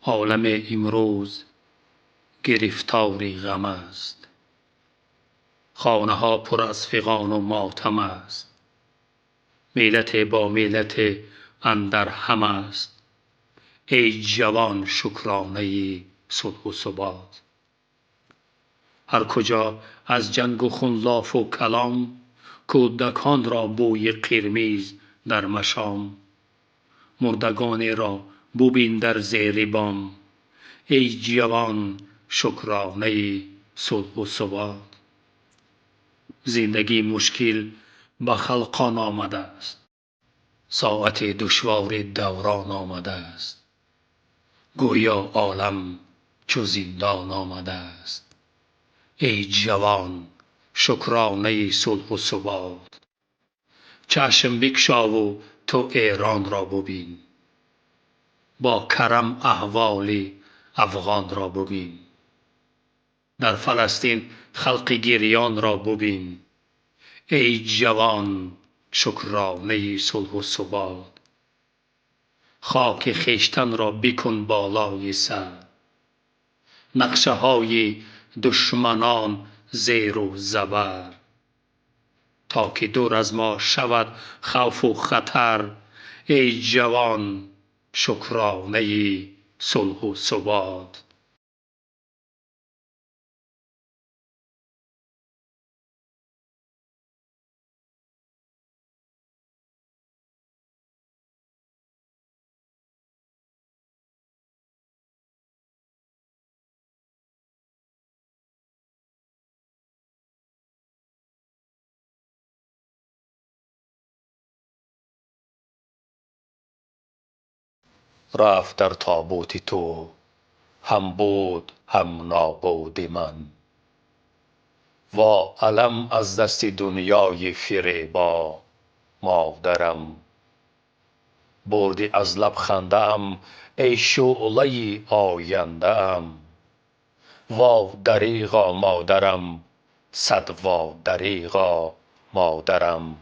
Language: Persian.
عالم امروز گرفتاری غم است. خانه ها پر از فغان و ماتم است. ملت با ملت اندر هم است. ای جوان شکرانه صلح و ثبات. هر کجا از جنگ و خون لاف و کلام، کودکان را بوی قرمز در مشام. مردگان را ببین در زیر بام. ای جوان شکرانه صلح و ثبات. زندگی مشکل به خلقان آمده است. ساعت دشوار دوران آمده است. گویا عالم چو زندان آمده است. ای جوان شکرانه صلح و ثبات. چشم بگشا و تو ایران را ببین. با کرم احوال افغان را ببین. در فلسطین خلق گریان را ببین. ای جوان شکرانه صلح و ثبات. خاک خویشتن را بکن بالای سر. نقشه های دشمنان زیر و زبر. تا که دور از ما شود خوف و خطر. ای جوان شکرانه صلح و ثبات. رفت در تابوت تو هم بود هم نابود من. وا علم از دست دنیای فریبا مادرم. بردی از لب خنده ام ای شعله آینده ام. وا دریغا مادرم، صد وا دریغا مادرم.